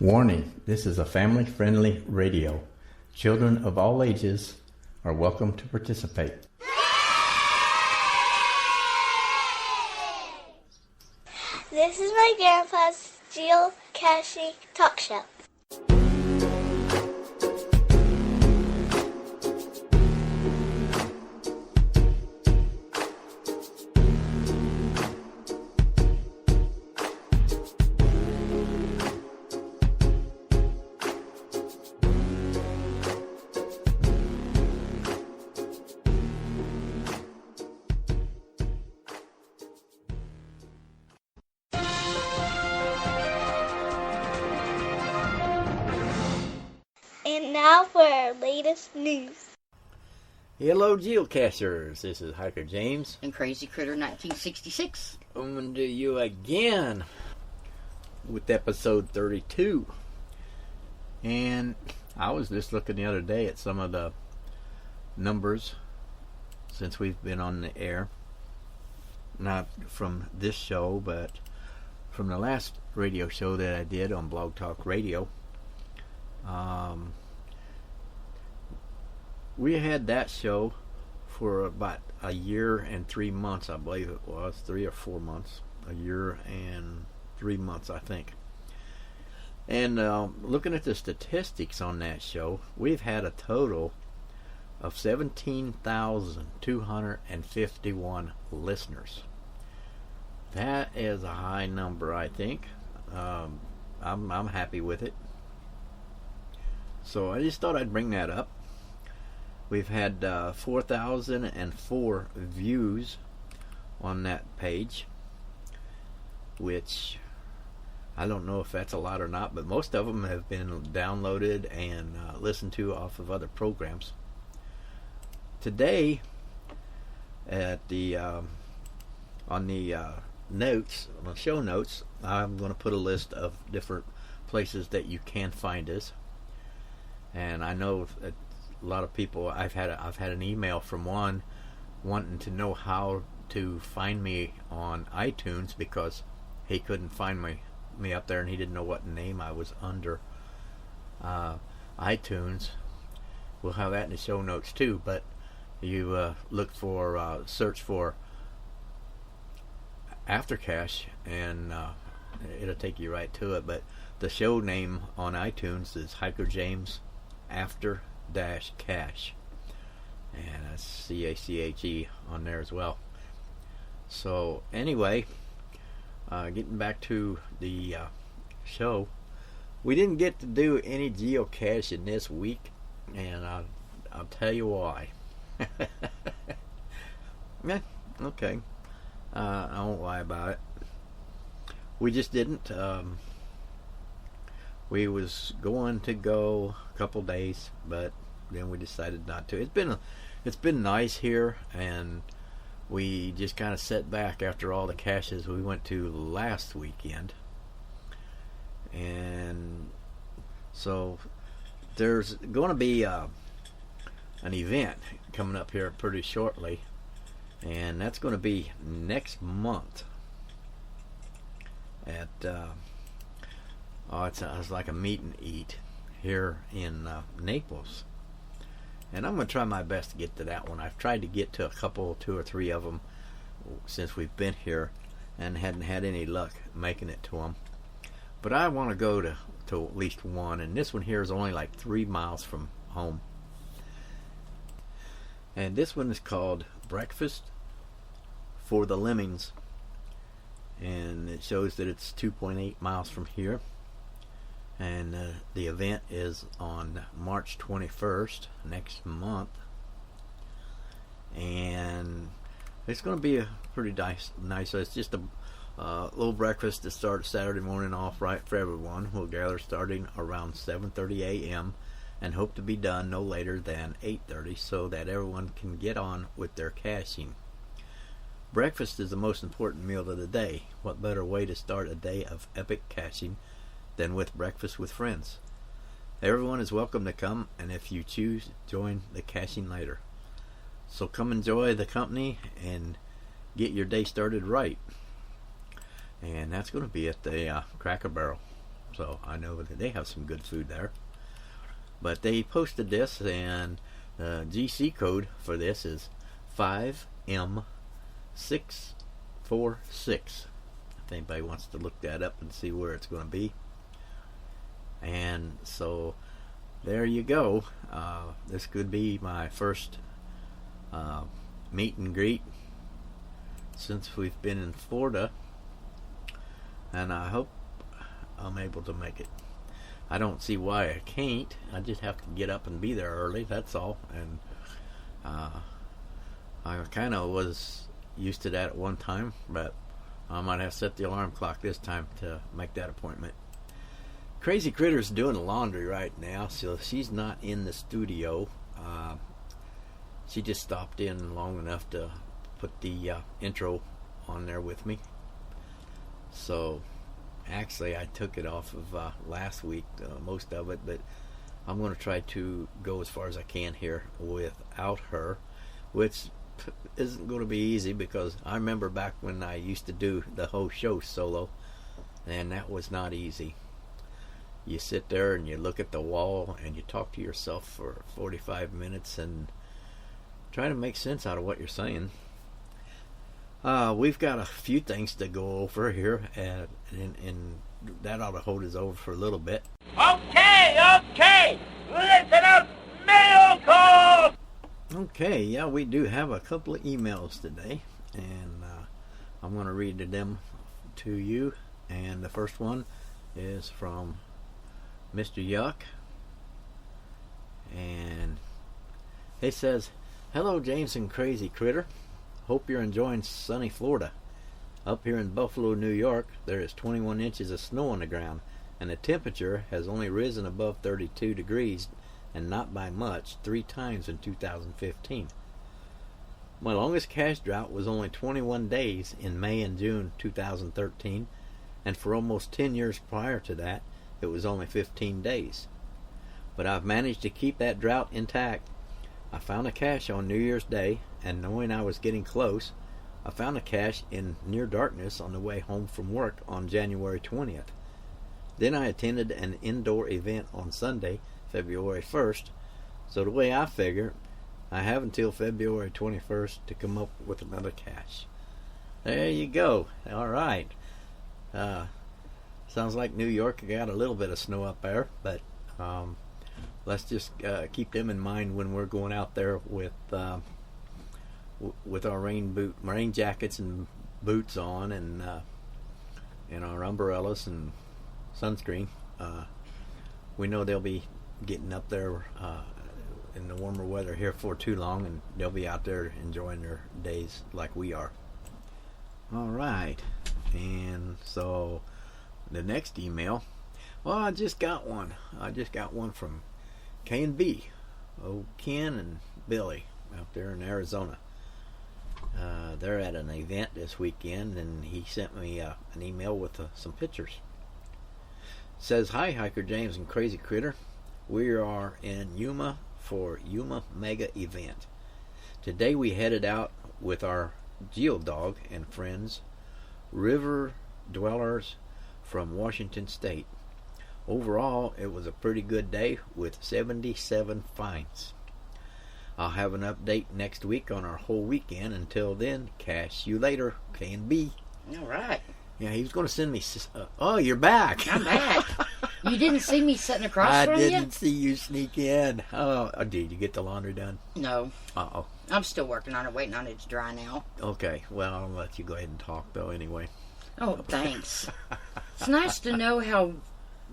Warning, this is a family-friendly radio. Children of all ages are welcome to participate. This is my grandpa's geocaching talk show. And now for our latest news. Hello, geocachers. This is Hikerjamz and Crazycritter1966 coming to you again with episode 32. And I was just looking the other day at some of the numbers since we've been on the air. Not from this show, but from the last radio show that I did on Blog Talk Radio. We had that show for about a year and 3 months, I believe it was, 3 or 4 months, a year and 3 months, I think. And looking at the statistics on that show, we've had a total of 17,251 listeners. That is a high number, I think. I'm happy with it. So I just thought I'd bring that up. We've had 4,004 views on that page, which I don't know if that's a lot or not, but most of them have been downloaded and listened to off of other programs. Today, at the on the notes, on the show notes, I'm going to put a list of different places that you can find us. And I know that a lot of people, I've had an email from one wanting to know how to find me on iTunes because he couldn't find me up there and he didn't know what name I was under iTunes. We'll have that in the show notes too, but you look for search for After-Cache and it'll take you right to it. But the show name on iTunes is Hikerjamz After-Cache, and that's C-A-C-H-E on there as well. So anyway, getting back to the show, we didn't get to do any geocaching this week, and I'll tell you why. Yeah, okay. I won't lie about it. We just didn't. We was going to go a couple days, but then we decided not to. It's been nice here, and we just kind of sat back after all the caches we went to last weekend. And so there's going to be an event coming up here pretty shortly, and that's going to be next month at it's like a meet and eat here in Naples, and I'm going to try my best to get to that one. I've tried to get to a couple, 2 or 3 of them since we've been here and hadn't had any luck making it to them, but I want to go to at least one, and this one here is only like 3 miles from home. And this one is called Breakfast for the Lemmings, and it shows that it's 2.8 miles from here. And the event is on March 21st, next month. And it's going to be a pretty nice. It's just a little breakfast to start Saturday morning off right for everyone. We'll gather starting around 7:30 a.m. and hope to be done no later than 8:30 so that everyone can get on with their caching. Breakfast is the most important meal of the day. What better way to start a day of epic caching than with breakfast with friends? Everyone is welcome to come, and if you choose, join the caching later. So come enjoy the company and get your day started right. And that's going to be at the Cracker Barrel. so I know that they have some good food there. But they posted this, and the GC code for this is 5M646. If anybody wants to look that up and see where it's going to be. And so there you go. This could be my first meet and greet since we've been in Florida, and I hope I'm able to make it. I don't see why I can't. I just have to get up and be there early, that's all. And I kind of was used to that at one time, but I might have set the alarm clock this time to make that appointment. Crazy Critter's doing the laundry right now, so she's not in the studio. She just stopped in long enough to put the intro on there with me. So actually I took it off of last week, most of it, but I'm going to try to go as far as I can here without her, which isn't going to be easy, because I remember back when I used to do the whole show solo, and that was not easy. You sit there and you look at the wall and you talk to yourself for 45 minutes and try to make sense out of what you're saying. We've got a few things to go over here, and that ought to hold us over for a little bit. Okay, listen up, mail call! Okay, yeah, we do have a couple of emails today, and I'm going to read them to you. And the first one is from Mr. Yuck, and he says, "Hello, James and Crazy Critter. Hope you're enjoying sunny Florida. Up here in Buffalo, New York, there is 21 inches of snow on the ground, and the temperature has only risen above 32 degrees, and not by much, 3 times in 2015. My longest cache drought was only 21 days in May and June 2013, and for almost 10 years prior to that, it was only 15 days. But I've managed to keep that drought intact. I found a cache on New Year's Day, and knowing I was getting close, I found a cache in near darkness on the way home from work on January 20th. Then I attended an indoor event on Sunday, February 1st, so the way I figure, I have until February 21st to come up with another cache." There you go. All right. Sounds like New York got a little bit of snow up there, but let's just keep them in mind when we're going out there with our rain jackets and boots on, and our umbrellas and sunscreen. We know they'll be getting up there in the warmer weather here for too long, and they'll be out there enjoying their days like we are. All right, and so the next email, well, I just got one from K and B, Ken and Billy out there in Arizona. They're at an event this weekend, and he sent me an email with some pictures. It says, "Hi, Hiker James and Crazy Critter. We are in Yuma for Yuma Mega Event. Today we headed out with our geodog and friends, river dwellers from Washington State. Overall, it was a pretty good day with 77 finds. I'll have an update next week on our whole weekend. Until then, cash you later, K&B." All right. Yeah, he was going to send me... Oh, you're back. I'm back. You didn't see me sitting across from you? I didn't see you sneak in. Oh, did you get the laundry done? No. Uh-oh. I'm still working on it, waiting on it to dry now. Okay, well, I'll let you go ahead and talk, though, anyway. Oh, thanks. It's nice to know how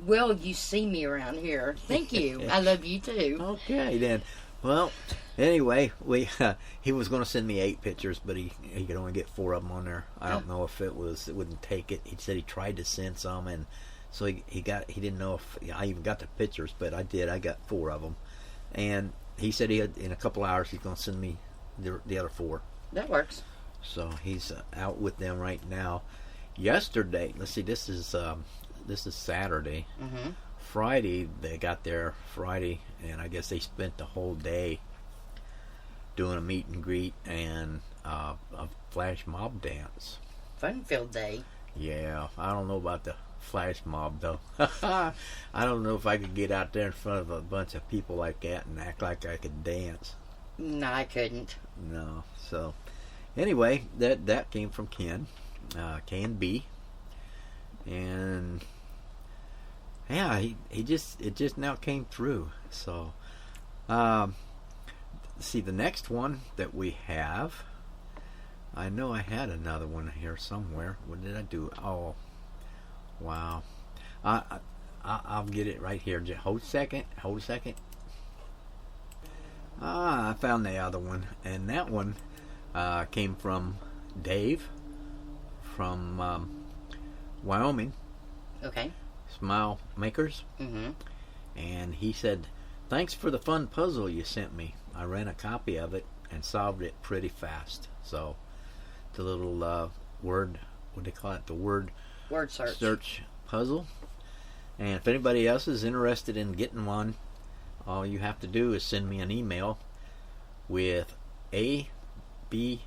well you see me around here. Thank you. I love you, too. Okay, then. Well, anyway, he was going to send me 8 pictures, but he could only get 4 of them on there. I don't know if it wouldn't take it. He said he tried to send some, and so he didn't know if I even got the pictures, but I did. I got 4 of them, and he said in a couple hours he's going to send me the other 4. That works. So he's out with them right now. Yesterday, let's see, this is Saturday. Mm-hmm. Friday, they got there Friday, and I guess they spent the whole day doing a meet and greet and a flash mob dance. Fun-filled day. Yeah, I don't know about the flash mob, though. I don't know if I could get out there in front of a bunch of people like that and act like I could dance. No, I couldn't. No. So, anyway, that came from Ken, Ken B, and yeah, it just now came through. So, see, the next one that we have, I know I had another one here somewhere. What did I do? Oh, wow. I'll get it right here. Just hold a second. I found the other one, and that one came from Dave from Wyoming. Okay. Smile Makers. Mm-hmm. And he said, "Thanks for the fun puzzle you sent me. I ran a copy of it and solved it pretty fast." So, the little word, what do they call it? The word search puzzle. And if anybody else is interested in getting one, all you have to do is send me an email with A, B.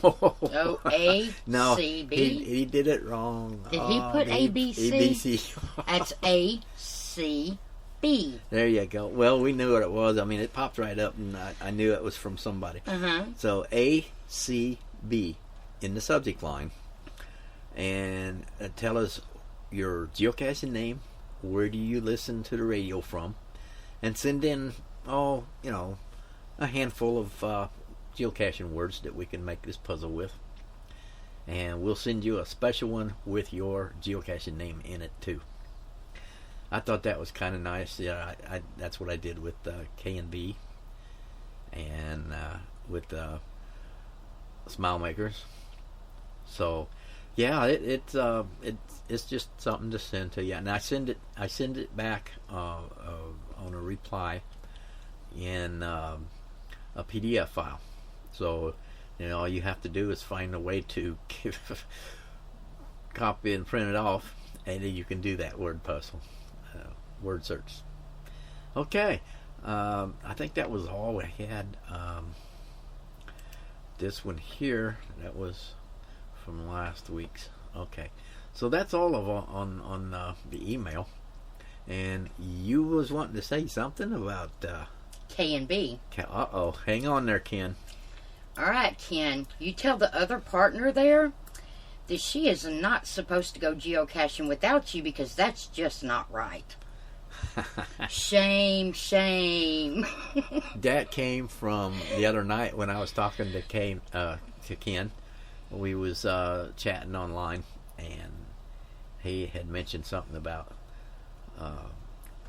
Oh, A, No, C, B. he did it wrong. Did he put A, B, C? A, B, C. That's A, C, B. There you go. Well, we knew what it was. I mean, it popped right up, and I knew it was from somebody. Uh-huh. So A, C, B in the subject line, and tell us your geocaching name, where do you listen to the radio from, and send in a handful of geocaching words that we can make this puzzle with, and we'll send you a special one with your geocaching name in it too. I thought that was kind of nice. Yeah, that's what I did with K and B, and with Smile Makers. So, yeah, it's just something to send to you, and I send it back on a reply in a PDF file. So, all you have to do is find a way to copy and print it off, and then you can do that word puzzle, word search. Okay, I think that was all we had. This one here, that was from last week's. Okay, so that's all of on the email. And you was wanting to say something about K and B. Uh-oh, hang on there, Ken. All right, Ken, you tell the other partner there that she is not supposed to go geocaching without you, because that's just not right. Shame. That came from the other night when I was talking to Ken. We was chatting online, and he had mentioned something about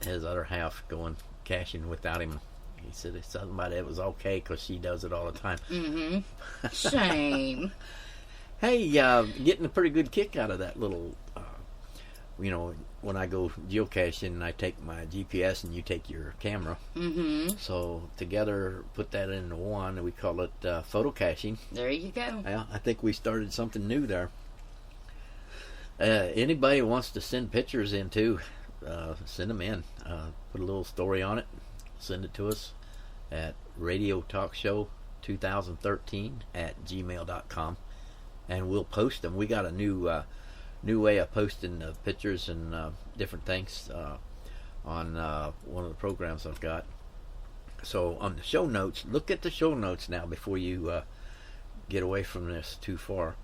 his other half going caching without him. He said it's something about it was okay because she does it all the time. Mm-hmm. Shame. Hey, getting a pretty good kick out of that little, when I go geocaching, I take my GPS and you take your camera. Mm-hmm. So together, put that into one, and we call it photo caching. There you go. Yeah, I think we started something new there. Anybody who wants to send pictures in too, send them in. Put a little story on it. Send it to us at radiotalkshow2013@gmail.com, and we'll post them. We got a new way of posting pictures and different things on one of the programs I've got. So on the show notes, look at the show notes now before you get away from this too far,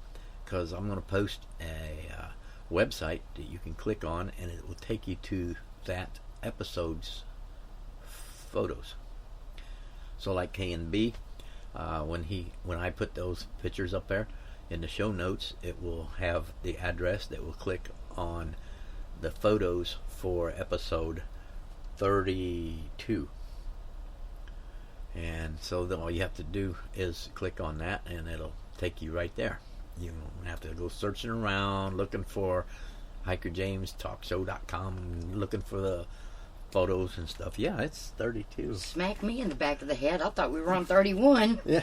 because I'm going to post a website that you can click on, and it will take you to that episode's photos. So like K and B, when I put those pictures up there in the show notes, it will have the address that will click on the photos for episode 32. And so then all you have to do is click on that, and it'll take you right there. You don't have to go searching around looking for hikerjamztalkshow.com, looking for the photos and stuff. Yeah, it's 32. Smack me in the back of the head. I thought we were on 31. Yeah.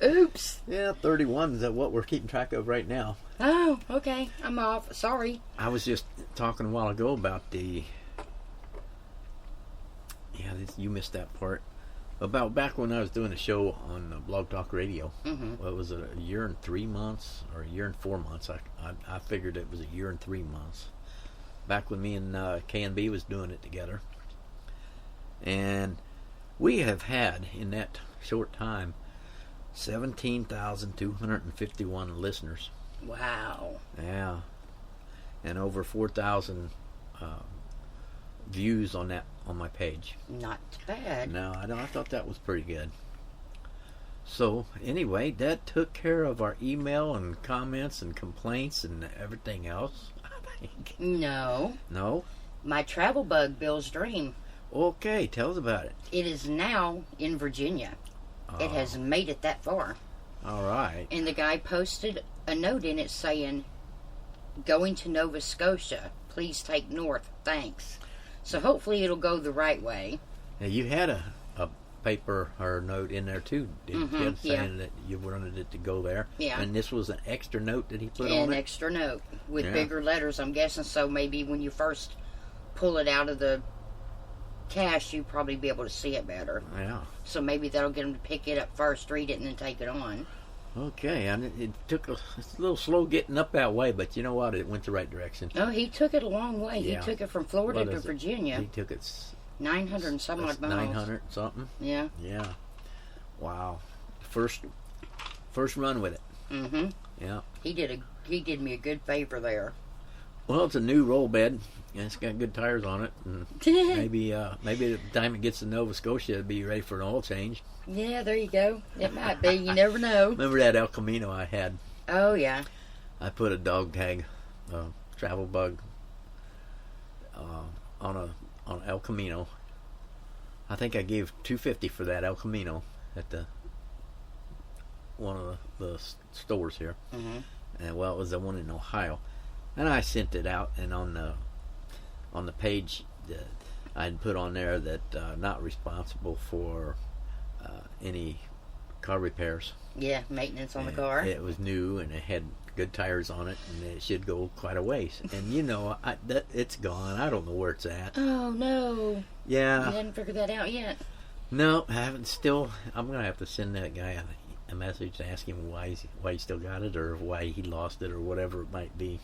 Oops. Yeah, 31 is what we're keeping track of right now. Oh, okay. I'm off. Sorry. I was just talking a while ago about you missed that part. About back when I was doing a show on Blog Talk Radio. Mm-hmm. What was it, a year and 3 months or a year and 4 months? I figured it was a year and 3 months. back when me and K&B was doing it together. And we have had, in that short time, 17,251 listeners. Wow. Yeah. And over 4,000 views on my page. Not bad. No, I thought that was pretty good. So anyway, that took care of our email and comments and complaints and everything else, I think. No. No? My travel bug, Bill's Dream. Okay, tell us about it. It is now in Virginia. It has made it that far. All right. And the guy posted a note in it saying, "Going to Nova Scotia. Please take north. Thanks." So hopefully it'll go the right way. Now, you had a paper or note in there too, didn't you? Saying that you wanted it to go there. Yeah. And this was an extra note that he put on An it? extra note with Yeah. bigger letters, I'm guessing. So maybe when you first pull it out of the cache, you probably be able to see it better. Yeah. So maybe that'll get him to pick it up first, read it, and then take it on. Okay, and it took it's a little slow getting up that way, but you know what? It went the right direction. Oh, he took it a long way. Yeah. He took it from Florida What to is it? Virginia. He took it 900 and some odd miles. 900 something. Yeah. Yeah. Wow. First run with it. Mm-hmm. Yeah. He did me a good favor there. Well, it's a new roll bed, and it's got good tires on it. And maybe the time it gets to Nova Scotia, it'll be ready for an oil change. Yeah, there you go. It might be. You never know. Remember that El Camino I had? Oh, yeah. I put a dog tag, travel bug, on an El Camino. I think I gave $250 for that El Camino at one of the stores here. Mm-hmm. And well, it was the one in Ohio. And I sent it out, and on the page that I'd put on there that not responsible for any car repairs. Yeah, maintenance on the And car. It was new, and it had good tires on it, and it should go quite a ways. And it's gone. I don't know where it's at. Oh, no. Yeah. You hadn't figured that out yet. No, I haven't. Still, I'm gonna have to send that guy a message to ask him why he still got it, or why he lost it, or whatever it might be.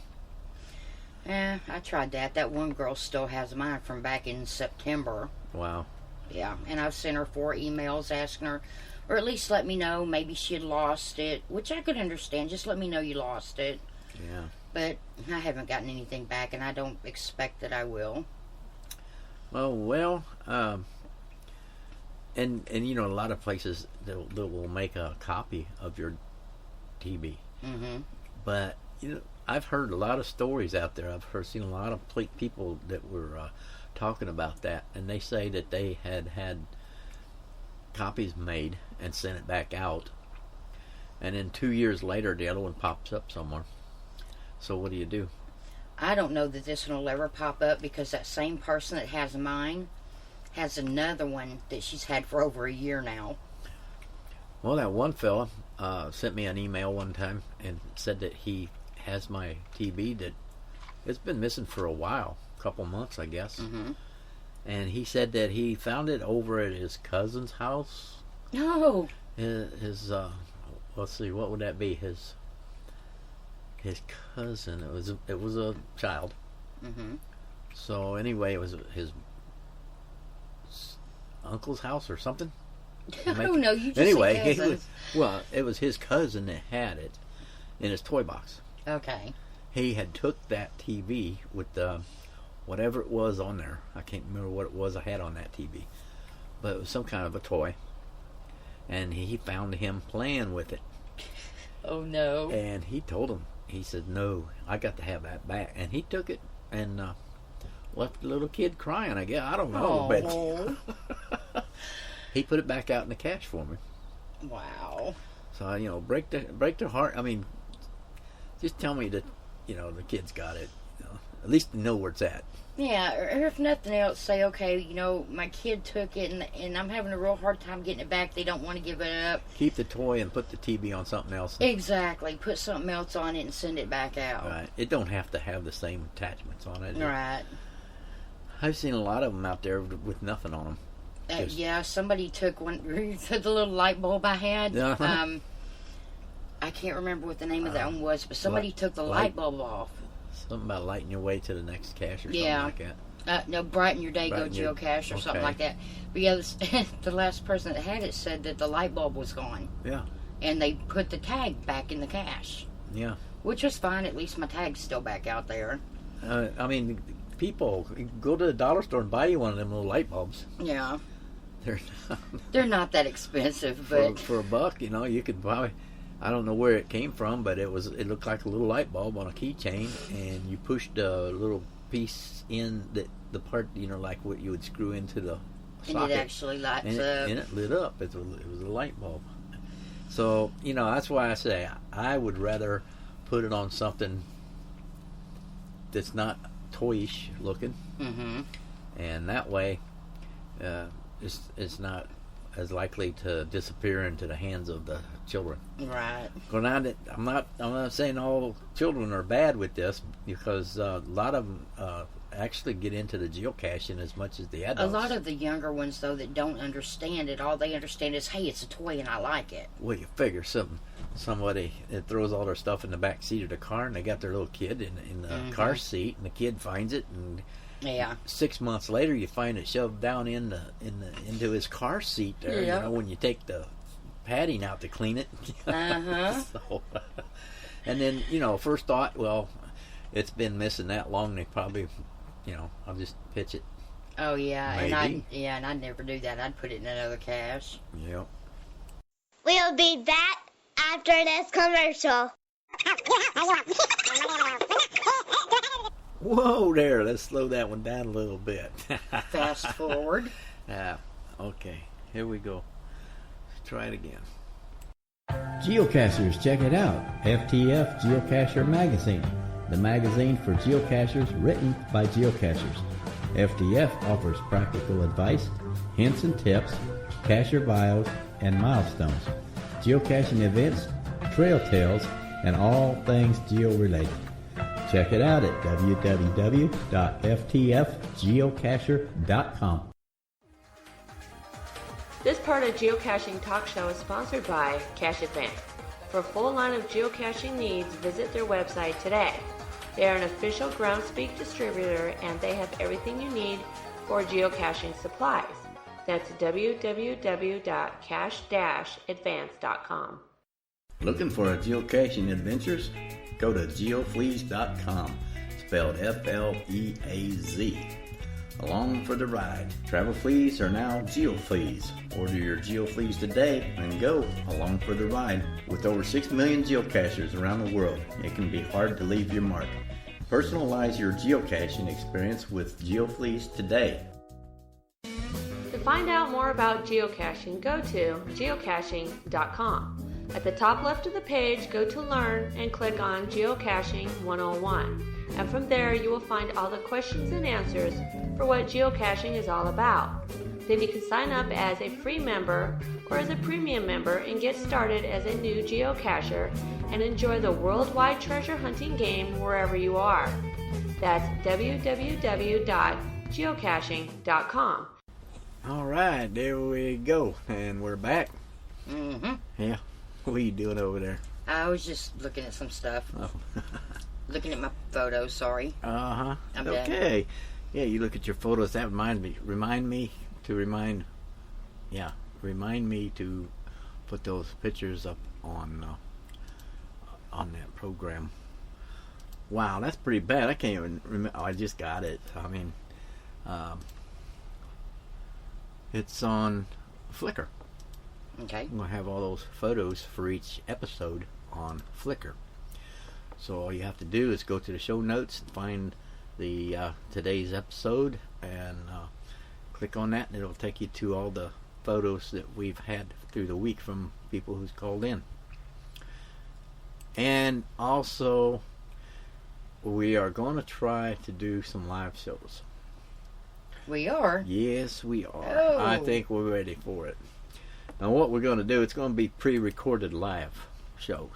Yeah, I tried that. That one girl still has mine from back in September. Wow. Yeah, and I've sent her 4 emails asking her, or at least let me know maybe she had lost it, which I could understand. Just let me know you lost it. Yeah. But I haven't gotten anything back, and I don't expect that I will. Well, and a lot of places that will make a copy of your TB. Mm-hmm. But I've heard a lot of stories out there. I've seen a lot of people that were talking about that, and they say that they had copies made and sent it back out, and then 2 years later the other one pops up somewhere. So what do you do? I don't know that this one will ever pop up, because that same person that has mine has another one that she's had for over a year now. Well, that one fella sent me an email one time and said that he has my TB that it's been missing for a while, a couple months, I guess. Mm-hmm. And he said that he found it over at his cousin's house. No. His let's see, what would that be? His cousin. It was a child. Mm-hmm. So anyway, it was his uncle's house or something. Oh, no, you just Anyway, said it was his cousin that had it in his toy box. Okay. He had took that TV with whatever it was on there. I can't remember what it was I had on that TV, but it was some kind of a toy. And he found him playing with it. Oh, no. And he told him, he said, "No, I got to have that back." And he took it and left the little kid crying, I guess. I don't know. Oh. But he put it back out in the cache for me. Wow. So, break their heart. I mean, just tell me that, the kid's got it. At least know where it's at. Yeah, or if nothing else, say, okay, my kid took it, and I'm having a real hard time getting it back. They don't want to give it up. Keep the toy and put the TB on something else. Exactly. Put something else on it and send it back out. Right. It don't have to have the same attachments on it. Right. I've seen a lot of them out there with nothing on them. Yeah, somebody took one, the little light bulb I had. Uh-huh. I can't remember what the name of that one was, but somebody took the light bulb off. Something about lighting your way to the next cache or something Yeah. like that. No, brighten your day, Brighten go your- geocache or something okay. like that. But yeah, the last person that had it said that the light bulb was gone. Yeah. And they put the tag back in the cache. Yeah. Which was fine. At least my tag's still back out there. I mean, people go to the dollar store and buy you one of them little light bulbs. Yeah. They're They're not that expensive, but for $1, you know, you could buy. I don't know where it came from, but it looked like a little light bulb on a keychain, and you pushed a little piece in the part, you know, like what you would screw into the socket. and it actually lights and up. and it lit up. It was a light bulb. So, you know, that's why I say I would rather put it on something that's not toyish looking, Mm-hmm. and that way it's not as likely to disappear into the hands of the children. Right. Well, now that I'm not saying all children are bad with this, because a lot of them actually get into the geocaching as much as the adults. A lot of the younger ones, though, that don't understand it, all they understand is, hey, it's a toy and I like it. Well, you figure somebody that throws all their stuff in the back seat of the car, and they got their little kid in the car seat, and the kid finds it, and Yeah. 6 months later you find it shoved down into his car seat there. Yeah. You know, when you take the padding out to clean it. Uh-huh. So, and then, you know, first thought, well, it's been missing that long, they probably, you know, I'll just pitch it. Oh, yeah. Maybe. And I'd never do that. I'd put it in another cache. Yep. We'll be back after this commercial. Whoa there, let's slow that one down a little bit. Fast forward. Okay, here we go. Let's try it again. Geocachers, check it out. FTF Geocacher Magazine, the magazine for geocachers written by geocachers. FTF offers practical advice, hints and tips, cacher bios, and milestones, geocaching events, trail tales, and all things geo-related. Check it out at www.ftfgeocacher.com. This part of Geocaching Talk Show is sponsored by Cache Advance. For a full line of geocaching needs, visit their website today. They are an official Groundspeak distributor, and they have everything you need for geocaching supplies. That's www.cache-advance.com. Looking for a geocaching adventures? Go to geofleas.com, spelled F-L-E-A-Z. Along for the ride. Travel fleas are now GeoFleas. Order your GeoFleas today and go along for the ride. With over 6 million geocachers around the world, it can be hard to leave your mark. Personalize your geocaching experience with GeoFleas today. To find out more about geocaching, go to geocaching.com. At the top left of the page, go to Learn and click on Geocaching 101. And from there, you will find all the questions and answers for what geocaching is all about. Then you can sign up as a free member or as a premium member and get started as a new geocacher and enjoy the worldwide treasure hunting game wherever you are. That's www.geocaching.com. All right, there we go, and we're back. Mm-hmm. Yeah, what are you doing over there? I was just looking at some stuff. Oh. Looking at my photos, sorry. Uh-huh. I'm done. Okay. Yeah, you look at your photos. That remind me to put those pictures up on that program. Wow, that's pretty bad. I can't even remember. I just got it. I mean, it's on Flickr. Okay. I'm going to have all those photos for each episode on Flickr. So all you have to do is go to the show notes and find the today's episode and click on that, and it'll take you to all the photos that we've had through the week from people who's called in. And also, we are going to try to do some live shows. We are. Yes, we are. Oh. I think we're ready for it. Now, what we're going to do, it's going to be pre-recorded live shows.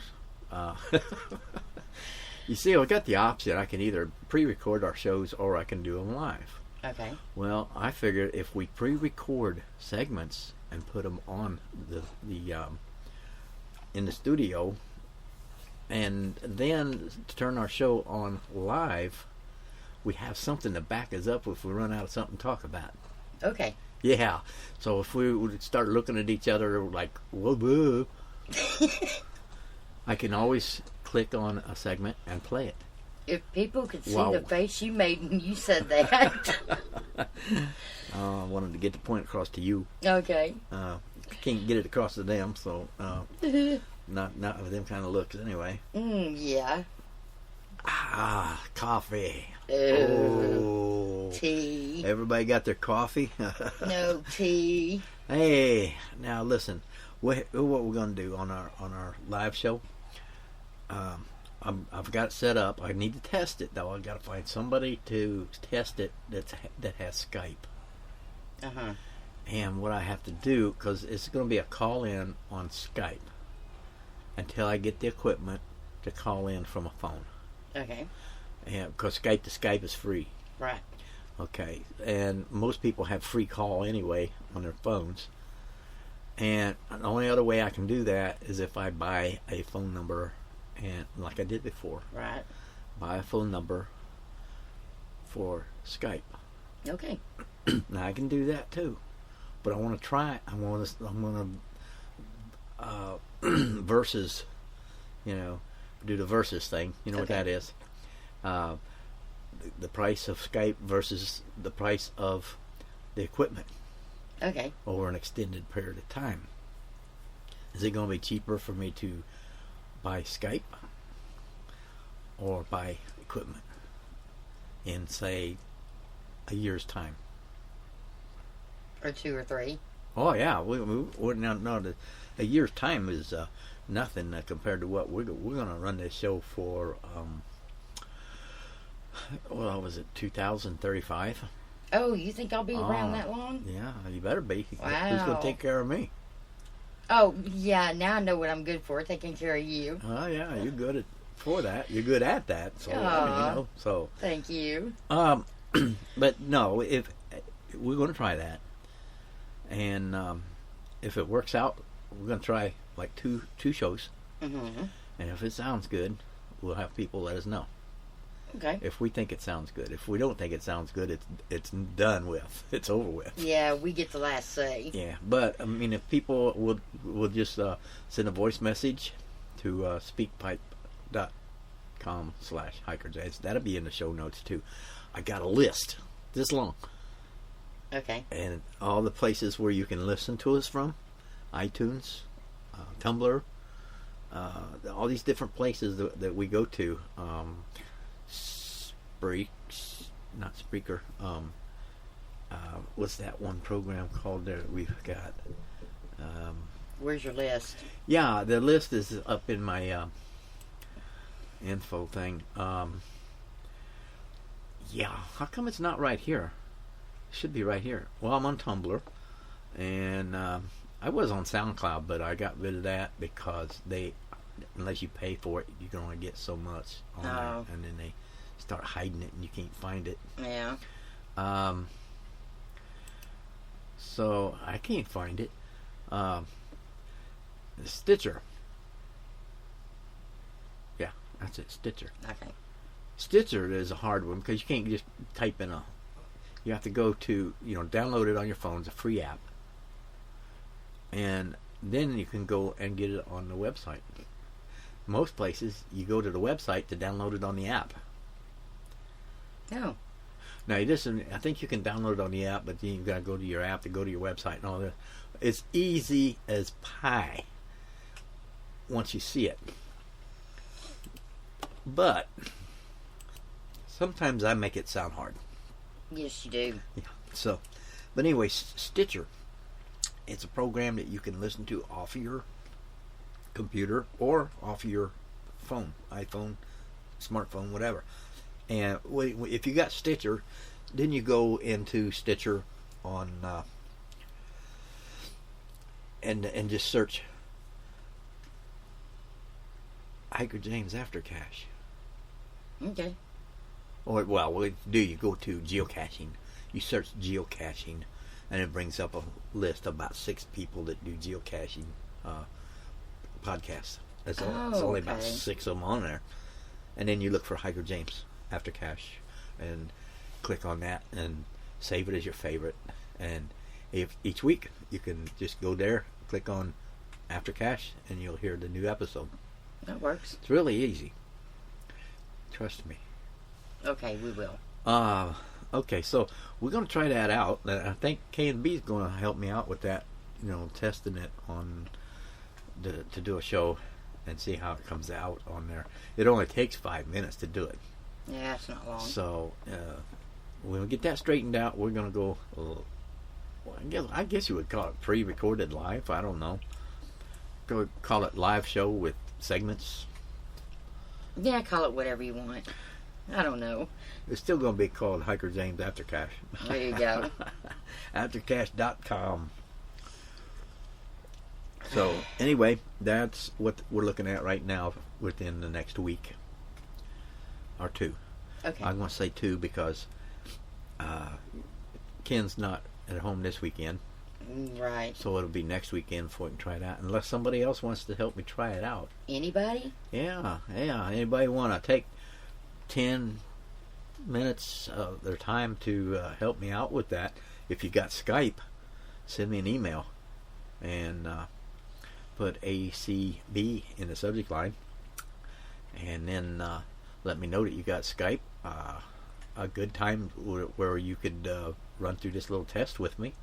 You see, I got the option. I can either pre-record our shows or I can do them live. Okay. Well, I figured if we pre-record segments and put them on the in the studio, And then to turn our show on live, we have something to back us up if we run out of something to talk about. Okay. Yeah. So if we would start looking at each other like, whoa, whoa, I can always click on a segment and play it. If people could see Wow. the face you made when you said that. I wanted to get the point across to you. Okay. Can't get it across to them, so not with them kind of looks anyway. Yeah. Ah, coffee. Oh. Oh. Tea. Everybody got their coffee? No tea. Hey, now listen. What we're going to do on our live show? I've got it set up. I need to test it though. I've got to find somebody to test it that has Skype. Uh-huh. And what I have to do, because it's going to be a call in on Skype until I get the equipment to call in from a phone. Okay. And because Skype to Skype is free. Right. Okay, and most people have free call anyway on their phones. And the only other way I can do that is if I buy a phone number, and like I did before, Right. buy a phone number for Skype. Okay. Now I can do that too, but I want to try it. I'm going to versus, do the versus thing. You know what that is? The price of Skype versus the price of the equipment Okay. over an extended period of time. Is it going to be cheaper for me to buy Skype or buy equipment in, say, a year's time? Or 2 or 3. Oh yeah, a year's time is nothing compared to what we're going to run this show for. What was it, 2035? Oh, you think I'll be around that long? Yeah, you better be. Wow. Who's going to take care of me? Oh, yeah, now I know what I'm good for, taking care of you. Oh yeah, you're good for that. You're good at that. So so. Thank you. But no, if we're going to try that, and if it works out, we're going to try like two shows, Mm-hmm. and if it sounds good, we'll have people let us know. Okay. If we think it sounds good. If we don't think it sounds good, it's done with. It's over with. Yeah, we get the last say. Yeah, but I mean, if people will just send a voice message to speakpipe.com/hikerjamz, that'll be in the show notes too. I got a list this long, Okay. and all the places where you can listen to us from, iTunes, Tumblr, all these different places that we go to. Not Spreaker. What's that one program called that we've got? Where's your list? Yeah, the list is up in my info thing. Yeah, how come it's not right here? It should be right here. Well, I'm on Tumblr, and I was on SoundCloud, but I got rid of that because unless you pay for it, you can only get so much on there, and then they start hiding it and you can't find it. Yeah. So I can't find it. Stitcher. Yeah, that's it, Stitcher. Okay. Stitcher is a hard one because you can't just type in you have to go to, download it on your phone. It's a free app. And then you can go and get it on the website. Most places, you go to the website to download it on the app. Oh. Now, I think you can download it on the app, but then you've got to go to your app to go to your website and all that. It's easy as pie once you see it. But sometimes I make it sound hard. Yes, you do. Yeah. So, but anyway, Stitcher. It's a program that you can listen to off of your computer or off of your phone, iPhone, smartphone, whatever. And if you got Stitcher, then you go into Stitcher on and just search Hikerjamz After-Cache. Okay. Or what you go to geocaching. You search geocaching, and it brings up a list of about 6 people that do geocaching podcasts. It's Oh, only about okay. 6 of them on there. And then you look for Hikerjamz After-Cache and click on that and save it as your favorite. And if each week you can just go there, click on After-Cache, and you'll hear the new episode. That works. It's really easy. Trust me. Okay, we will. Okay, so we're going to try that out. I think K&B is going to help me out with that, testing it on to do a show and see how it comes out on there. It only takes 5 minutes to do it. Yeah, it's not long. So when we get that straightened out, we're going to go, I guess you would call it pre-recorded live. I don't know. Go call it live show with segments. Yeah, call it whatever you want. I don't know. It's still going to be called Hikerjamz After-Cache. There you go. Aftercache.com. So, anyway, that's what we're looking at right now within the next week. Or 2. Okay. I'm going to say 2 because Ken's not at home this weekend. Right. So it'll be next weekend before we can try it out. Unless somebody else wants to help me try it out. Anybody? Yeah. Anybody want to take 10 minutes of their time to help me out with that? If you got Skype, send me an email and put ACB in the subject line, and then let me know that you got Skype. A good time where you could run through this little test with me.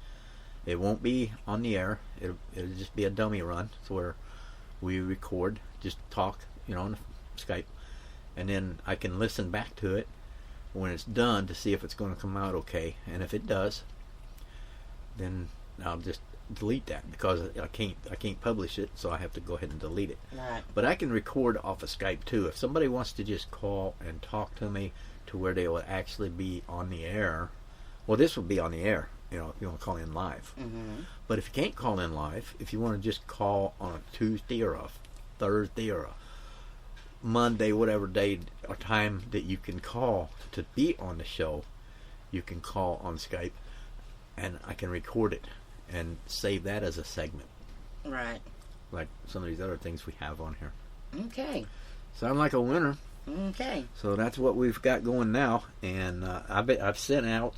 It won't be on the air. It'll just be a dummy run. It's where we record, just talk, on Skype, and then I can listen back to it when it's done to see if it's going to come out okay. And if it does, then I'll just delete that because I can't publish it, so I have to go ahead and delete it. Right. But I can record off of Skype too. If somebody wants to just call and talk to me to where they will actually be on the air, well, this will be on the air. If you want to call in live. Mm-hmm. But if you can't call in live, if you want to just call on a Tuesday or a Thursday or a Monday, whatever day or time that you can call to be on the show, you can call on Skype, and I can record it and save that as a segment, Right. like some of these other things we have on here. Okay. Sound like a winner. Okay. So that's what we've got going now, and I've sent out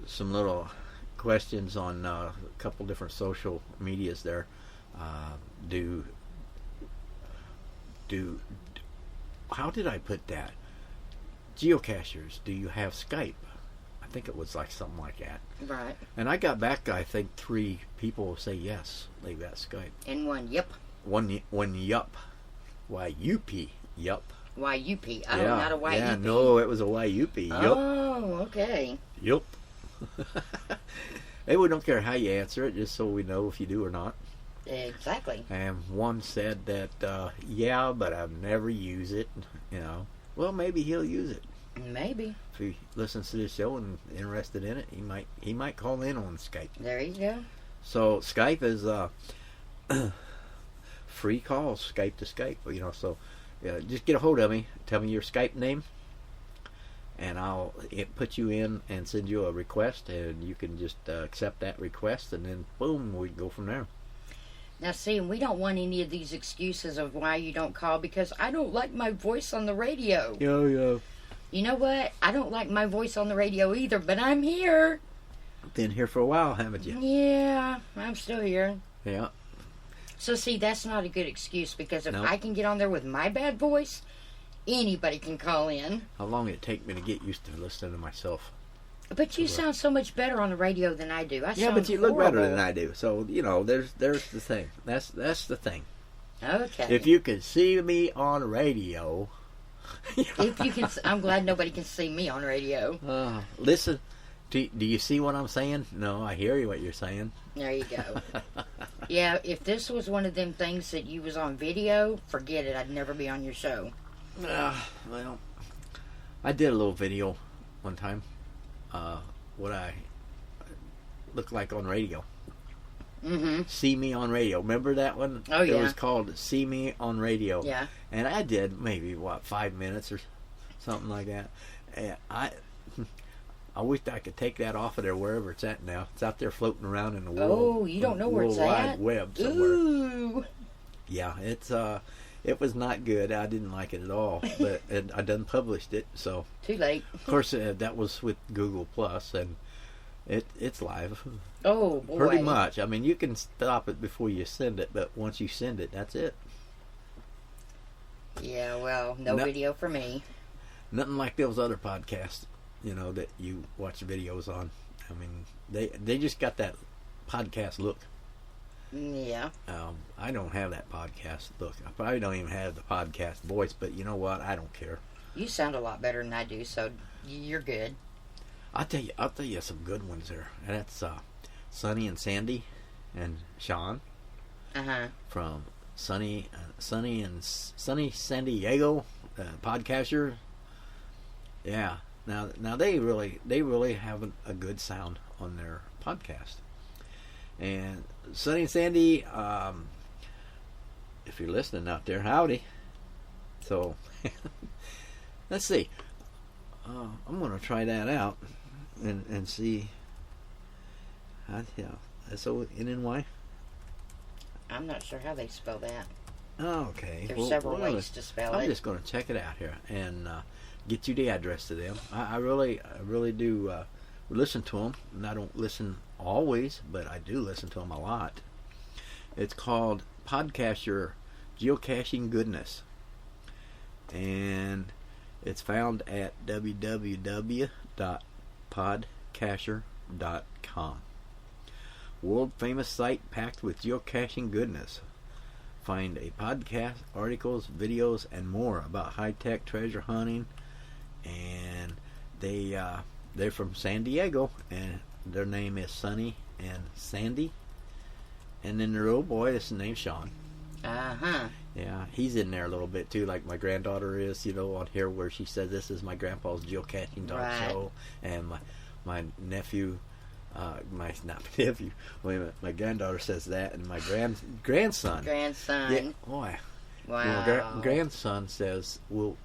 some little questions on a couple different social medias there. How did I put that? Geocachers, do you have Skype? I think it was like something like that. Right. And I got back, I think 3 people say yes, they got Skype. And one, yep. One yup. Y-U-P, yup. Y-U-P. Oh, not a Y-U-P. Yeah, no, it was a Y-U-P. Yup. Oh, okay. Yup. Hey, we don't care how you answer it, just so we know if you do or not. Exactly. And one said that, yeah, but I've never used it. Well, maybe he'll use it. Maybe. If he listens to this show and interested in it, he might call in on Skype. There you go. So Skype is free calls, Skype to Skype. So just get a hold of me. Tell me your Skype name, and I'll put you in and send you a request, and you can just accept that request, and then boom, we can go from there. Now, see, we don't want any of these excuses of why you don't call because I don't like my voice on the radio. Yeah. You know what? I don't like my voice on the radio either, but I'm here. Been here for a while, haven't you? Yeah, I'm still here. Yeah. So, see, that's not a good excuse because if No. I can get on there with my bad voice, anybody can call in. How long did it take me to get used to listening to myself? But you sound so much better on the radio than I do. Yeah, but you look better than I do. So, there's the thing. That's the thing. Okay. If you could see me on radio... If you can, I'm glad nobody can see me on radio. Listen, do you see what I'm saying? No, I hear what you're saying. There you go. Yeah, if this was one of them things that you was on video, forget it. I'd never be on your show. Well, I did a little video one time. What I look like on radio. Mm-hmm. See Me on Radio. Remember that one? Oh, yeah. It was called See Me on Radio. Yeah. And I did maybe, 5 minutes or something like that. And I wish I could take that off of there wherever it's at now. It's out there floating around in the world. Oh, you don't know where it's World at? Wide Web somewhere. Ooh. Yeah, it was not good. I didn't like it at all. But I done published it, so Too late. of course that was with Google Plus, and it's live. Oh, boy. Pretty much. I mean, you can stop it before you send it, but once you send it, that's it. Yeah, well, no video for me. Nothing like those other podcasts, that you watch videos on. I mean, they just got that podcast look. Yeah. I don't have that podcast look. I probably don't even have the podcast voice, but you know what? I don't care. You sound a lot better than I do, so you're good. I'll tell you some good ones there. And that's Sunny and Sandy and Sean from Sunny San Diego, podcaster. Yeah. Now they really have a good sound on their podcast. And Sunny and Sandy, if you're listening out there, howdy. So let's see. I'm gonna try that out and see. SONNY. I'm not sure how they spell that. Okay. There's several ways to spell it. I'm just gonna check it out here and get you the address to them. I really do listen to them, and I don't listen always, but I do listen to them a lot. It's called Podcaster Geocaching Goodness, and it's found at www.podcaster.com. World famous site packed with geocaching goodness. Find a podcast, articles, videos, and more about high-tech treasure hunting. And they're from San Diego, and their name is Sunny and Sandy. And then their old boy, his name's Sean. Yeah, he's in there a little bit too, like my granddaughter is, on here where she says this is my grandpa's geocaching dog show, and my nephew, my granddaughter says that, and my grandson. Yeah, boy. Wow. Grandson says we'll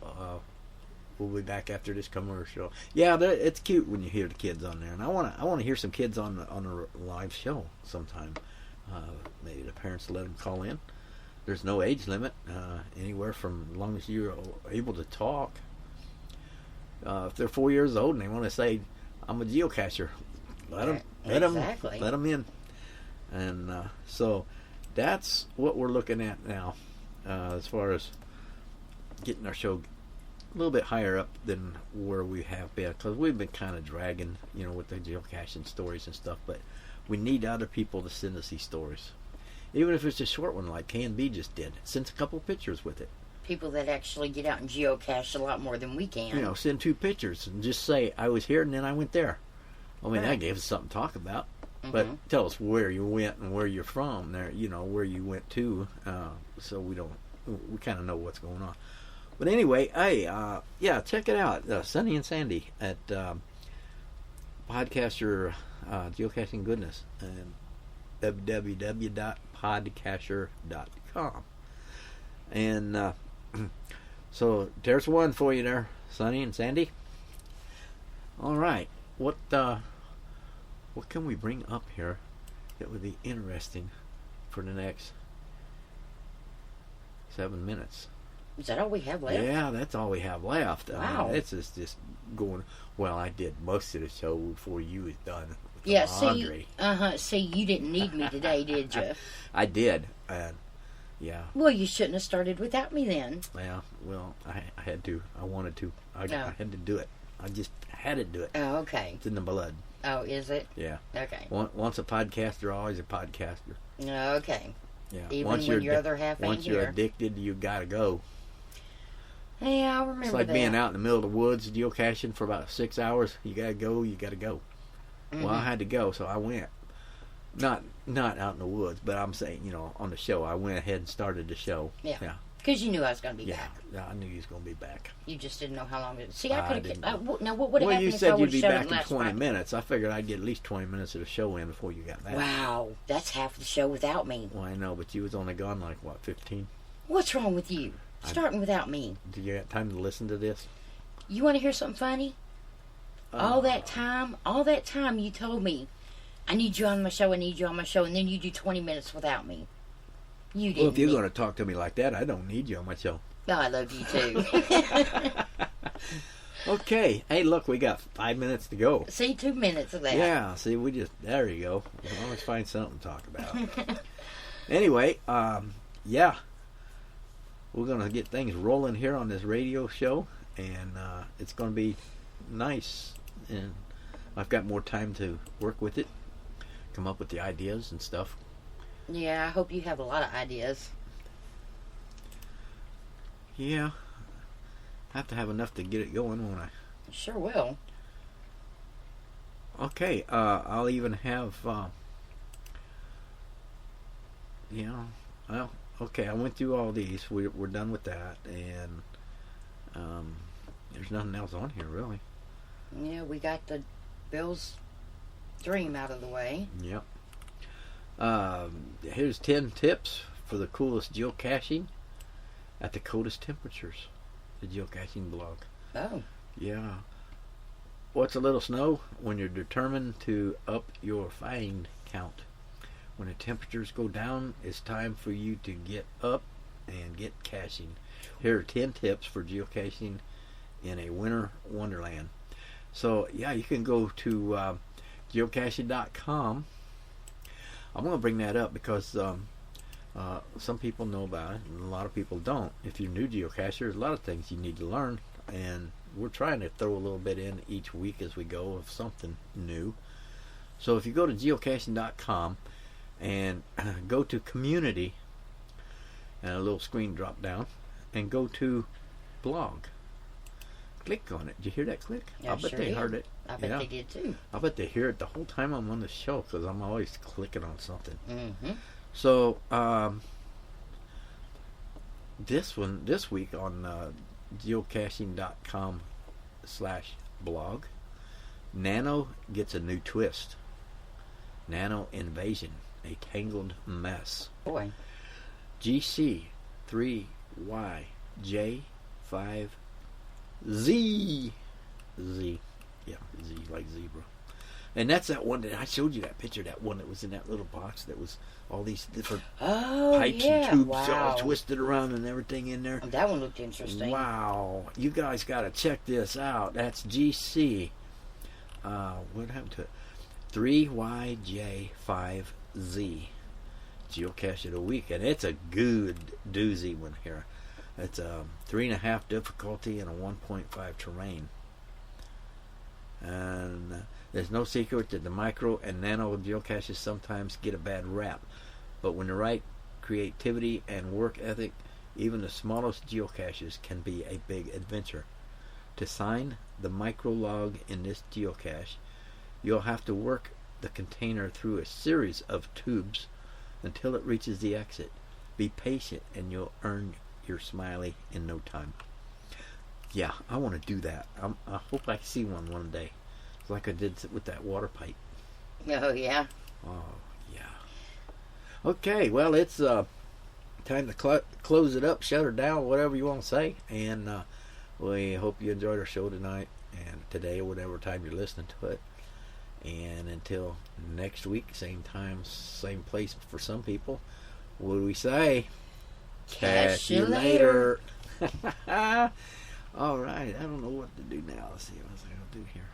be back after this commercial. Yeah, it's cute when you hear the kids on there, and I want to hear some kids on a live show sometime. Maybe the parents let them call in. There's no age limit, anywhere from as long as you're able to talk. If they're 4 years old and they want to say, "I'm a geocacher," let them in. And so that's what we're looking at now, as far as getting our show a little bit higher up than where we have been, because we've been kind of dragging, with the geocaching stories and stuff. But we need other people to send us these stories. Even if it's a short one like K&B just did. Send a couple pictures with it. People that actually get out and geocache a lot more than we can. Send 2 pictures and just say, I was here and then I went there. I mean, that gave us something to talk about. Mm-hmm. But tell us where you went and where you're from there, where you went to, so we kind of know what's going on. But anyway, hey, check it out. Sunny and Sandy at Podcaster Geocaching Goodness. And www.podcaster.com. And so there's one for you there, Sunny and Sandy. All right, what can we bring up here that would be interesting for the next 7 minutes? Is that all we have left? Yeah, that's all we have left. Wow. This is just going. Well, I did most of the show before you was done. Yeah, see, you didn't need me today, did you? I did, yeah. Well, you shouldn't have started without me then. Yeah, well, I had to. I wanted to. I had to do it. I just had to do it. Oh, okay. It's in the blood. Oh, is it? Yeah. Okay. Once a podcaster, always a podcaster. Okay. Yeah. Even when your other half ain't once you're addicted, you gotta go. Yeah, I remember that. It's like being out in the middle of the woods geocaching for about 6 hours. You gotta go. Mm-hmm. Well, I had to go, so I went. Not out in the woods, but I'm saying, on the show, I went ahead and started the show. Yeah. Because you knew I was going to be back. Yeah, I knew you was going to be back. You just didn't know how long it. See, I could have. Now, what would have happened you if I said would you'd be have back shown in 20 minutes. I figured I'd get at least 20 minutes of the show in before you got back. Wow, that's half the show without me. Well, I know, but you was only gone like 15? What's wrong with you? Starting without me. Do you got time to listen to this? You want to hear something funny? All that time you told me, I need you on my show, and then you do 20 minutes without me. You didn't. Well, if you're going to talk to me like that, I don't need you on my show. Oh, I love you too. Okay. Hey, look, we got 5 minutes to go. See, 2 minutes of that. Yeah, see, there you go. We always find something to talk about. Anyway, yeah. We're going to get things rolling here on this radio show, and it's going to be nice. And I've got more time to work with it, come up with the ideas and stuff. Yeah, I hope you have a lot of ideas. Yeah. I have to have enough to get it going, won't I? Sure will. Okay, I'll even have, well, okay, I went through all these. We're done with that, and there's nothing else on here, really. Yeah, we got the Bill's dream out of the way. Yep. Here's 10 tips for the coolest geocaching at the coldest temperatures. The geocaching blog. Oh. Yeah. What's a little snow? When you're determined to up your find count. When the temperatures go down, it's time for you to get up and get caching. Here are 10 tips for geocaching in a winter wonderland. So, yeah, you can go to geocaching.com. I'm going to bring that up because some people know about it and a lot of people don't. If you're new geocacher, there's a lot of things you need to learn, and we're trying to throw a little bit in each week as we go of something new. So if you go to geocaching.com and go to community, and a little screen drop down, and go to blog, click on it. Did you hear that click? Yeah, I bet sure they did. heard it. I bet they did too. I bet they hear it the whole time I'm on the show because I'm always clicking on something. Mm-hmm. So this week on geocaching.com/blog, Nano gets a new twist. Nano Invasion, a tangled mess. Boy. GC3YJ5Z. Yeah, Z like zebra. And that's that one that I showed you that picture, that one that was in that little box that was all these different pipes and tubes all twisted around and everything in there. That one looked interesting. Wow. You guys got to check this out. That's GC. What happened to it? 3YJ5Z. Geocache of the week. And it's a good doozy one here. It's a 3.5 difficulty and a 1.5 terrain. And there's no secret that the micro and nano geocaches sometimes get a bad rap. But when the right creativity and work ethic, even the smallest geocaches can be a big adventure. To sign the micro log in this geocache, you'll have to work the container through a series of tubes until it reaches the exit. Be patient and you'll earn your smiley in no time. Yeah, I want to do that. I hope I see one day. It's like I did with that water pipe. Oh, yeah. Oh, yeah. Okay, well, it's time to close it up, shut her down, whatever you want to say. And we hope you enjoyed our show tonight and today or whatever time you're listening to it. And until next week, same time, same place for some people, what do we say? Catch you later. All right, I don't know what to do now. Let's see what I'm going to do here.